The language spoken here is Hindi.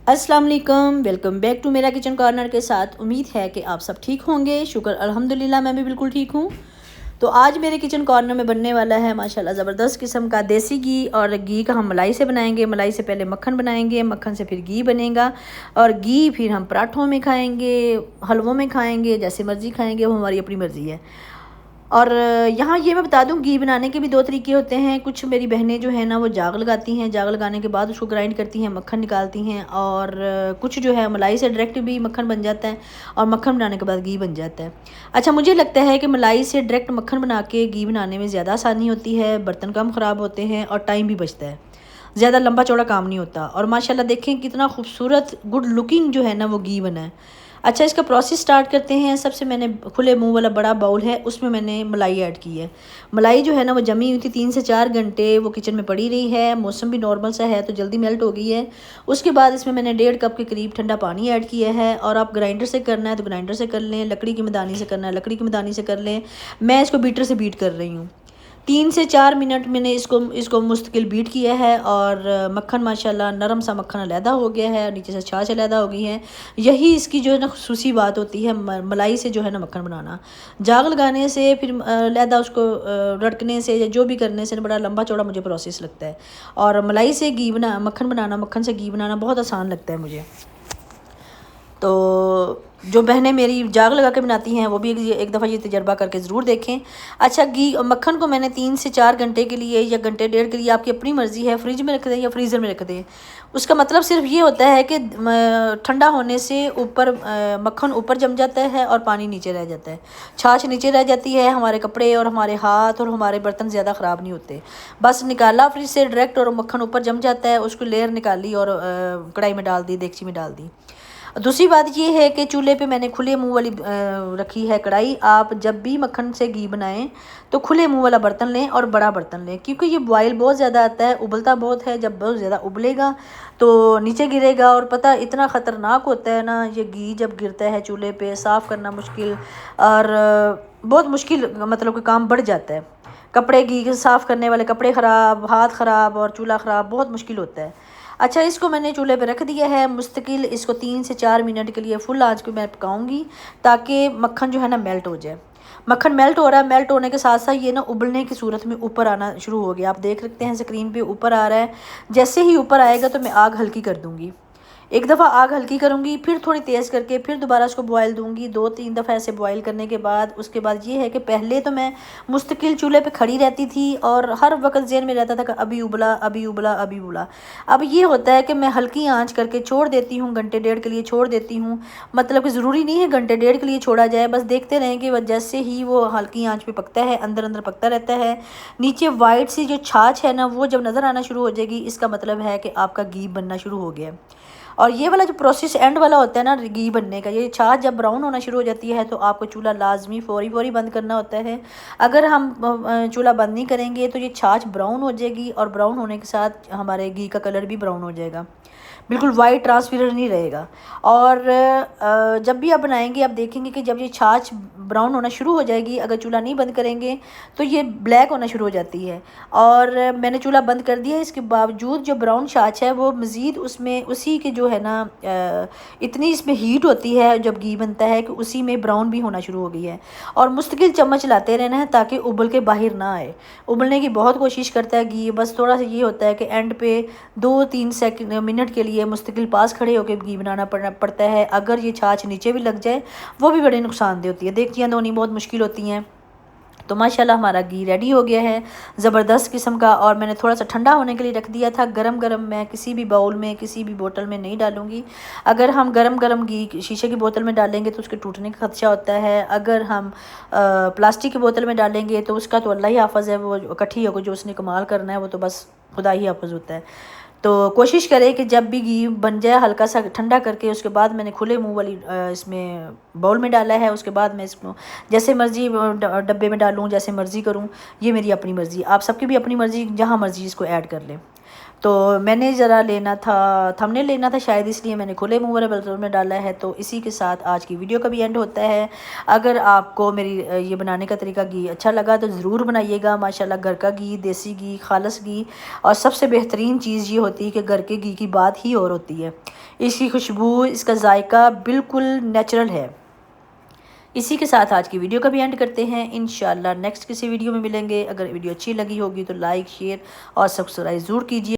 अस्सलाम वालेकुम, वेलकम बैक टू मेरा किचन कॉर्नर के साथ। उम्मीद है कि आप सब ठीक होंगे। शुक्र अल्हम्दुलिल्लाह मैं भी बिल्कुल ठीक हूँ। तो आज मेरे किचन कॉर्नर में बनने वाला है माशाल्लाह ज़बरदस्त किस्म का देसी घी, और घी का हम मलाई से बनाएंगे। मलाई से पहले मक्खन बनाएंगे, मक्खन से फिर घी बनेगा, और घी फिर हम पराठों में खाएंगे, हलवों में खाएंगे, जैसे मर्ज़ी खाएंगे, वो हमारी अपनी मर्ज़ी है। और यहाँ ये मैं बता दूँ, घी बनाने के भी दो तरीके होते हैं। कुछ मेरी बहनें जो है ना वो जाग लगाती हैं, जाग लगाने के बाद उसको ग्राइंड करती हैं, मक्खन निकालती हैं। और कुछ जो है मलाई से डायरेक्ट भी मक्खन बन जाता है, और मक्खन बनाने के बाद घी बन जाता है। अच्छा, मुझे लगता है कि मलाई से डायरेक्ट मक्खन बना के घी बनाने में ज़्यादा आसानी होती है, बर्तन कम ख़राब होते हैं और टाइम भी बचता है, ज़्यादा लंबा चौड़ा काम नहीं होता। और माशाल्लाह देखें कितना खूबसूरत गुड लुकिंग जो है ना वो घी बना है। अच्छा, इसका प्रोसेस स्टार्ट करते हैं। सबसे मैंने खुले मुंह वाला बड़ा बाउल है, उसमें मैंने मलाई ऐड की है। मलाई जो है ना वो जमी हुई थी, 3 से 4 घंटे वो किचन में पड़ी रही है। मौसम भी नॉर्मल सा है तो जल्दी मेल्ट हो गई है। उसके बाद इसमें मैंने 1.5 कप के करीब ठंडा पानी ऐड किया है। और आप ग्राइंडर से करना है तो ग्राइंडर से कर लें, लकड़ी की मदानी से करना है लकड़ी की मदानी से कर लें। मैं इसको बीटर से बीट कर रही हूँ। 3 से 4 मिनट मैंने इसको मुस्तकिल बीट किया है। और मक्खन माशाल्लाह नरम सा मक्खन अलहदा हो गया है, नीचे से छाछ अलहदा हो गई है। यही इसकी जो है ना खुसूसी बात होती है मलाई से जो है ना मक्खन बनाना। जाग लगाने से फिर अलहदा उसको रड़कने से या जो भी करने से बड़ा लंबा चौड़ा मुझे प्रोसेस लगता है। और मलाई से घी बना मक्खन बनाना, मक्खन से घी बनाना बहुत आसान लगता है मुझे। तो जो बहनें मेरी जाग लगा के बनाती हैं वो भी एक दफ़ा ये तजर्बा करके ज़रूर देखें। अच्छा, घी मक्खन को मैंने 3 से 4 घंटे के लिए या घंटे डेढ़ के लिए, आपकी अपनी मर्ज़ी है, फ्रिज में रख दें या फ्रीज़र में रख दें। उसका मतलब सिर्फ ये होता है कि ठंडा होने से ऊपर मक्खन ऊपर जम जाता है और पानी नीचे रह जाता है, छाछ नीचे रह जाती है। हमारे कपड़े और हमारे हाथ और हमारे बर्तन ज़्यादा ख़राब नहीं होते। बस निकाला फ्रिज से डायरेक्ट और मक्खन ऊपर जम जाता है, उसको लेयर निकाली और कढ़ाई में डाल दी, देगची में डाल दी। दूसरी बात ये है कि चूल्हे पे मैंने खुले मुंह वाली रखी है कढ़ाई। आप जब भी मक्खन से घी बनाएं तो खुले मुंह वाला बर्तन लें और बड़ा बर्तन लें, क्योंकि ये बॉयल बहुत ज़्यादा आता है, उबलता बहुत है। जब बहुत ज़्यादा उबलेगा तो नीचे गिरेगा, और पता इतना ख़तरनाक होता है ना ये घी जब गिरता है चूल्हे पे, साफ़ करना मुश्किल और बहुत मुश्किल, मतलब कि काम बढ़ जाता है। कपड़े घी साफ़ करने वाले कपड़े ख़राब, हाथ ख़राब और चूल्हा ख़राब, बहुत मुश्किल होता है। अच्छा, इसको मैंने चूल्हे पे रख दिया है मुस्तकिल। इसको 3 से 4 मिनट के लिए फुल आंच पे मैं पकाऊंगी, ताकि मक्खन जो है ना मेल्ट हो जाए। मक्खन मेल्ट हो रहा है, मेल्ट होने के साथ साथ ये ना उबलने की सूरत में ऊपर आना शुरू हो गया। आप देख सकते हैं स्क्रीन पे ऊपर आ रहा है। जैसे ही ऊपर आएगा तो मैं आग हल्की कर दूँगी। एक दफ़ा आग हल्की करूँगी, फिर थोड़ी तेज़ करके फिर दोबारा उसको बॉयल दूँगी। 2-3 दफ़ा ऐसे बॉयल करने के बाद उसके बाद ये है कि पहले तो मैं मुस्तकिल चूल्हे पे खड़ी रहती थी और हर वक्त ज़हन में रहता था कि अभी उबला, अभी उबला, अभी उबला। अब ये होता है कि मैं हल्की आंच करके छोड़ देती हूँ, घंटे डेढ़ के लिए छोड़ देती हूँ। मतलब कि ज़रूरी नहीं है घंटे डेढ़ के लिए छोड़ा जाए, बस देखते रहें कि जैसे ही वो हल्की आँच पर पकता है, अंदर अंदर पकता रहता है। नीचे वाइट सी जो छाछ है ना वो जब नज़र आना शुरू हो जाएगी, इसका मतलब है कि आपका घी बनना शुरू हो गया। और ये वाला जो प्रोसेस एंड वाला होता है ना घी बनने का, ये छाछ जब ब्राउन होना शुरू हो जाती है तो आपको चूल्हा लाजमी फौरी फौरी बंद करना होता है। अगर हम चूल्हा बंद नहीं करेंगे तो ये छाछ ब्राउन हो जाएगी, और ब्राउन होने के साथ हमारे घी का कलर भी ब्राउन हो जाएगा, बिल्कुल वाइट ट्रांसपेरेंट नहीं रहेगा। और जब भी आप बनाएंगे आप देखेंगे कि जब ये छाछ ब्राउन होना शुरू हो जाएगी, अगर चूल्हा नहीं बंद करेंगे तो ये ब्लैक होना शुरू हो जाती है। और मैंने चूल्हा बंद कर दिया, इसके बावजूद जो ब्राउन छाछ है वो मज़ीद उसमें उसी के जो है ना इतनी इसमें हीट होती है जब घी बनता है कि उसी में ब्राउन भी होना शुरू हो गई है। और मुस्तकिल चम्मच लाते रहना है ताकि उबल के बाहर ना आए। उबलने की बहुत कोशिश करता है घी, बस थोड़ा सा ये होता है कि एंड पे 2-3 मिनट के लिए मुस्तकिल पास खड़े होकर घी बनाना पड़ता है। अगर ये छाछ नीचे भी लग जाए वो भी बड़ी नुकसानदेह होती है, देखिए धोनी बहुत मुश्किल होती हैं। तो माशाल्लाह हमारा घी रेडी हो गया है ज़बरदस्त किस्म का। और मैंने थोड़ा सा ठंडा होने के लिए रख दिया था। गरम गरम मैं किसी भी बाउल में, किसी भी बोतल में नहीं डालूंगी। अगर हम गरम गरम घी शीशे की बोतल में डालेंगे तो उसके टूटने का खदशा होता है। अगर हम प्लास्टिक की बोतल में डालेंगे तो उसका तो अल्लाह ही हाफ़िज़ है, वो इकट्ठी होकर जो उसने कमाल करना है वो तो बस खुदा ही हाफ़िज़ होता है। तो कोशिश करें कि जब भी घी बन जाए हल्का सा ठंडा करके, उसके बाद मैंने खुले मुंह वाली इसमें बाउल में डाला है। उसके बाद मैं इसको जैसे मर्ज़ी डब्बे में डालूँ, जैसे मर्ज़ी करूँ, ये मेरी अपनी मर्ज़ी। आप सबकी भी अपनी मर्ज़ी, जहाँ मर्ज़ी इसको ऐड कर लें। तो मैंने ज़रा लेना था, थंबनेल लेना था शायद, इसलिए मैंने खुले मुँह वाले बर्तन में डाला है। तो इसी के साथ आज की वीडियो का भी एंड होता है। अगर आपको मेरी ये बनाने का तरीका घी अच्छा लगा तो ज़रूर बनाइएगा। माशाल्लाह घर का घी, देसी घी, खालिस घी, और सबसे बेहतरीन चीज़ ये होती है कि घर के घी की बात ही और होती है। इसकी खुशबू, इसका जायका बिल्कुल नेचुरल है। इसी के साथ आज की वीडियो का भी एंड करते हैं। इंशाल्लाह नेक्स्ट किसी वीडियो में मिलेंगे। अगर वीडियो अच्छी लगी होगी तो लाइक, शेयर और सब्सक्राइब ज़रूर कीजिए।